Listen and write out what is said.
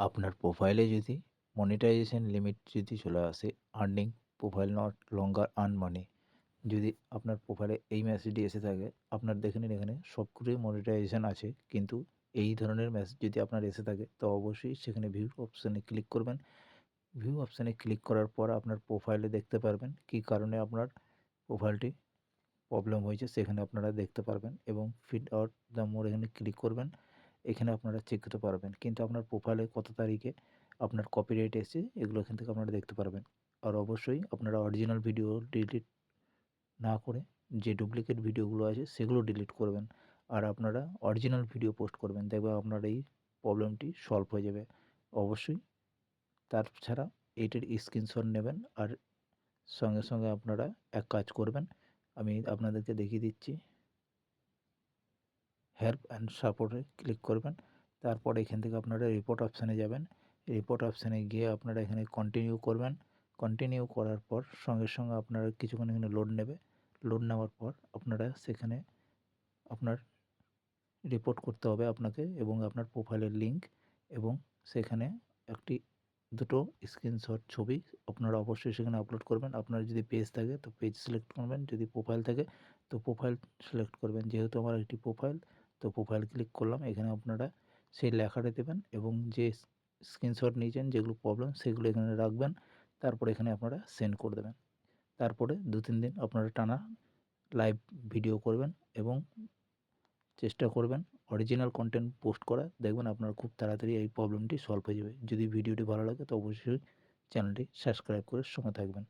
আপনার প্রোফাইলে যদি মনিটাইজেশন লিমিট যদি চলে আসে, earning profile not longer earn money, যদি আপনার প্রোফাইলে এই মেসেজটি এসে থাকে, আপনার দেখে নিন এখানে সবগুলোই মনিটাইজেশন আছে, কিন্তু এই ধরনের মেসেজ যদি আপনার এসে থাকে তো অবশ্যই সেখানে ভিউ অপশানে ক্লিক করবেন। ভিউ অপশানে ক্লিক করার পর আপনার প্রোফাইলে দেখতে পারবেন কী কারণে আপনার প্রোফাইলটি প্রবলেম হয়েছে, সেখানে আপনারা দেখতে পারবেন এবং ফিড আউট দ্য মোর এখানে ক্লিক করবেন। এখানে আপনারা চেক করতে পারবেন কিন্তু আপনার প্রোফাইলে কত তারিখে আপনার কপিরাইট এসেছে এগুলো এখান থেকে আপনারা দেখতে পারবেন। আর অবশ্যই আপনারা অরিজিনাল ভিডিও ডিলিট না করে যে ডুপ্লিকেট ভিডিওগুলো আছে সেগুলো ডিলিট করবেন, আর আপনারা অরিজিনাল ভিডিও পোস্ট করবেন, দেখবেন আপনার এই প্রবলেমটি সলভ হয়ে যাবে। অবশ্যই তাছাড়া এইটার স্ক্রিনশট নেবেন আর সঙ্গে সঙ্গে আপনারা এক কাজ করবেন, আমি আপনাদেরকে দেখিয়ে দিচ্ছি। হেল্প অ্যান্ড সাপোর্টে ক্লিক করবেন, তারপর এখান থেকে আপনারা রিপোর্ট অপশানে যাবেন। রিপোর্ট অপশানে গিয়ে আপনারা এখানে কন্টিনিউ করবেন। কন্টিনিউ করার পর সঙ্গে সঙ্গে আপনারা কিছুক্ষণ এখানে লোড নেবে। লোড নেওয়ার পর আপনারা সেখানে আপনার রিপোর্ট করতে হবে আপনাকে এবং আপনার প্রোফাইলের লিঙ্ক এবং সেখানে একটি দুটো স্ক্রিনশট ছবি আপনারা অবশ্যই সেখানে আপলোড করবেন। আপনার যদি পেজ থাকে তো পেজ সিলেক্ট করবেন, যদি প্রোফাইল থাকে তো প্রোফাইল সিলেক্ট করবেন। যেহেতু আমার একটি প্রোফাইল, তো প্রোফাইল ক্লিক করলাম। এখানে আপনারা সেই লেখাটা দেবেন এবং যে স্ক্রিনশট নিয়েছেন যেগুলো প্রবলেম সেগুলো এখানে রাখবেন। তারপরে এখানে আপনারা সেন্ড করে দেবেন। তারপরে 2-3 দিন আপনারা টানা লাইভ ভিডিও করবেন এবং চেষ্টা করবেন অরিজিনাল কন্টেন্ট পোস্ট করা, দেখবেন আপনার খুব তাড়াতাড়ি এই প্রবলেমটি সলভ হয়ে যাবে। যদি ভিডিওটি ভালো লাগে তো অবশ্যই চ্যানেলটি সাবস্ক্রাইব করে সঙ্গে থাকবেন।